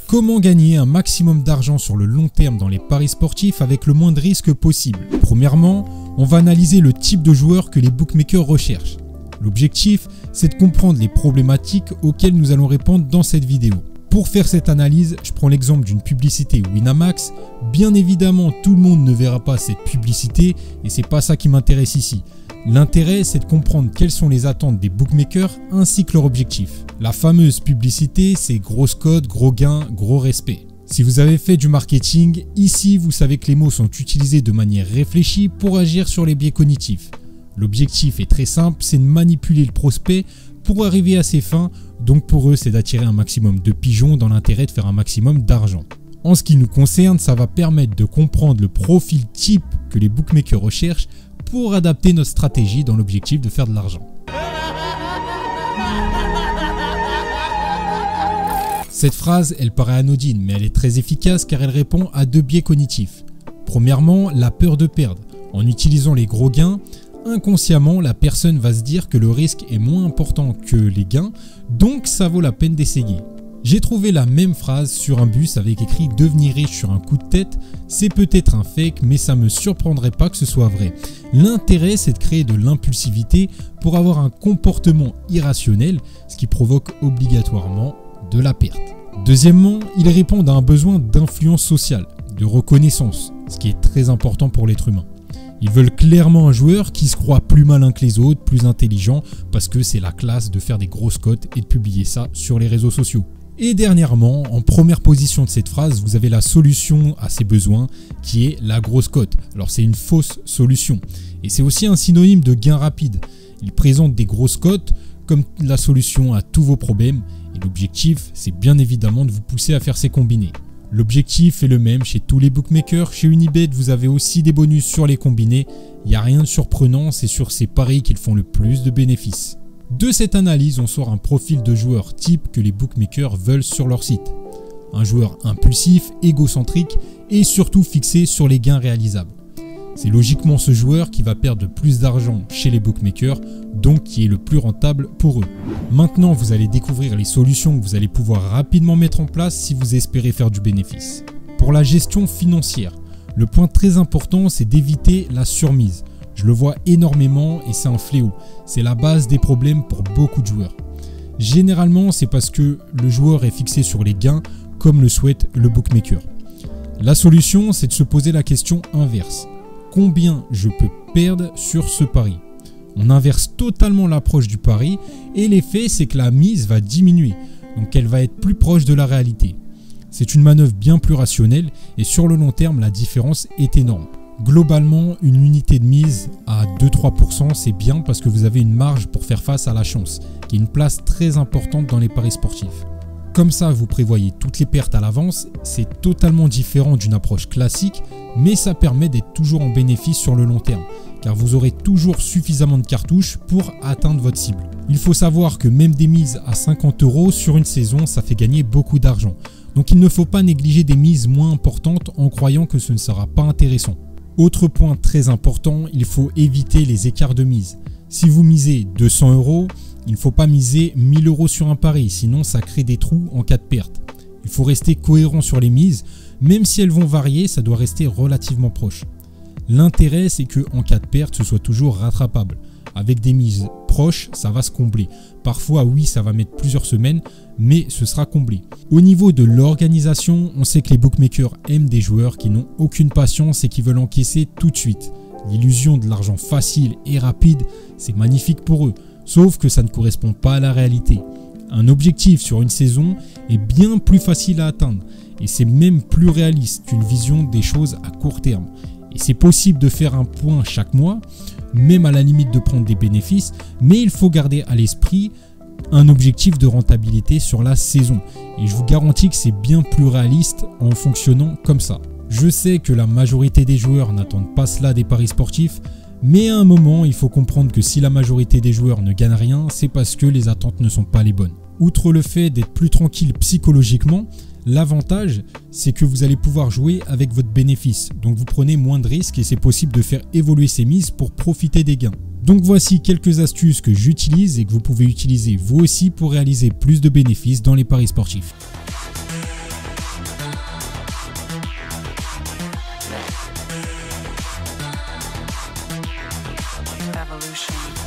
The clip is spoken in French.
Comment gagner un maximum d'argent sur le long terme dans les paris sportifs avec le moins de risques possible? Premièrement, on va analyser le type de joueur que les bookmakers recherchent. L'objectif, c'est de comprendre les problématiques auxquelles nous allons répondre dans cette vidéo. Pour faire cette analyse, je prends l'exemple d'une publicité Winamax. Bien évidemment, tout le monde ne verra pas cette publicité et c'est pas ça qui m'intéresse ici. L'intérêt, c'est de comprendre quelles sont les attentes des bookmakers ainsi que leur objectif. La fameuse publicité, c'est grosse cote, gros gain, gros respect. Si vous avez fait du marketing, ici vous savez que les mots sont utilisés de manière réfléchie pour agir sur les biais cognitifs. L'objectif est très simple, c'est de manipuler le prospect pour arriver à ses fins, donc pour eux c'est d'attirer un maximum de pigeons dans l'intérêt de faire un maximum d'argent. En ce qui nous concerne, ça va permettre de comprendre le profil type que les bookmakers recherchent pour adapter notre stratégie dans l'objectif de faire de l'argent. Cette phrase, elle paraît anodine, mais elle est très efficace car elle répond à deux biais cognitifs. Premièrement, la peur de perdre. En utilisant les gros gains, inconsciemment, la personne va se dire que le risque est moins important que les gains, donc ça vaut la peine d'essayer. J'ai trouvé la même phrase sur un bus avec écrit « Devenir riche sur un coup de tête ». C'est peut-être un fake, mais ça ne me surprendrait pas que ce soit vrai. L'intérêt, c'est de créer de l'impulsivité pour avoir un comportement irrationnel, ce qui provoque obligatoirement de la perte. Deuxièmement, ils répondent à un besoin d'influence sociale, de reconnaissance, ce qui est très important pour l'être humain. Ils veulent clairement un joueur qui se croit plus malin que les autres, plus intelligent, parce que c'est la classe de faire des grosses cotes et de publier ça sur les réseaux sociaux. Et dernièrement, en première position de cette phrase, vous avez la solution à ces besoins qui est la grosse cote. Alors c'est une fausse solution et c'est aussi un synonyme de gain rapide. Il présente des grosses cotes comme la solution à tous vos problèmes et l'objectif, c'est bien évidemment de vous pousser à faire ces combinés. L'objectif est le même chez tous les bookmakers. Chez Unibet, vous avez aussi des bonus sur les combinés. Il n'y a rien de surprenant, c'est sur ces paris qu'ils font le plus de bénéfices. De cette analyse, on sort un profil de joueur type que les bookmakers veulent sur leur site. Un joueur impulsif, égocentrique et surtout fixé sur les gains réalisables. C'est logiquement ce joueur qui va perdre plus d'argent chez les bookmakers, donc qui est le plus rentable pour eux. Maintenant, vous allez découvrir les solutions que vous allez pouvoir rapidement mettre en place si vous espérez faire du bénéfice. Pour la gestion financière, le point très important, c'est d'éviter la surmise. Je le vois énormément et c'est un fléau. C'est la base des problèmes pour beaucoup de joueurs. Généralement, c'est parce que le joueur est fixé sur les gains comme le souhaite le bookmaker. La solution, c'est de se poser la question inverse. Combien je peux perdre sur ce pari? On inverse totalement l'approche du pari et l'effet, c'est que la mise va diminuer. Donc elle va être plus proche de la réalité. C'est une manœuvre bien plus rationnelle et sur le long terme, la différence est énorme. Globalement, une unité de mise à 2-3%, c'est bien parce que vous avez une marge pour faire face à la chance, qui est une place très importante dans les paris sportifs. Comme ça, vous prévoyez toutes les pertes à l'avance, c'est totalement différent d'une approche classique, mais ça permet d'être toujours en bénéfice sur le long terme, car vous aurez toujours suffisamment de cartouches pour atteindre votre cible. Il faut savoir que même des mises à 50 € sur une saison, ça fait gagner beaucoup d'argent. Donc il ne faut pas négliger des mises moins importantes en croyant que ce ne sera pas intéressant. Autre point très important, il faut éviter les écarts de mise. Si vous misez 200 €, il ne faut pas miser 1000 € sur un pari, sinon ça crée des trous en cas de perte. Il faut rester cohérent sur les mises, même si elles vont varier, ça doit rester relativement proche. L'intérêt, c'est qu'en cas de perte, ce soit toujours rattrapable. Avec des mises proches, ça va se combler. Parfois, oui, ça va mettre plusieurs semaines, mais ce sera comblé. Au niveau de l'organisation, on sait que les bookmakers aiment des joueurs qui n'ont aucune patience et qui veulent encaisser tout de suite. L'illusion de l'argent facile et rapide, c'est magnifique pour eux, sauf que ça ne correspond pas à la réalité. Un objectif sur une saison est bien plus facile à atteindre et c'est même plus réaliste qu'une vision des choses à court terme. Et c'est possible de faire un point chaque mois, même à la limite de prendre des bénéfices, mais il faut garder à l'esprit un objectif de rentabilité sur la saison. Et je vous garantis que c'est bien plus réaliste en fonctionnant comme ça. Je sais que la majorité des joueurs n'attendent pas cela des paris sportifs, mais à un moment, il faut comprendre que si la majorité des joueurs ne gagnent rien, c'est parce que les attentes ne sont pas les bonnes. Outre le fait d'être plus tranquille psychologiquement, L'avantage, c'est que vous allez pouvoir jouer avec votre bénéfice. Donc vous prenez moins de risques et c'est possible de faire évoluer ces mises pour profiter des gains. Donc voici quelques astuces que j'utilise et que vous pouvez utiliser vous aussi pour réaliser plus de bénéfices dans les paris sportifs. Evolution.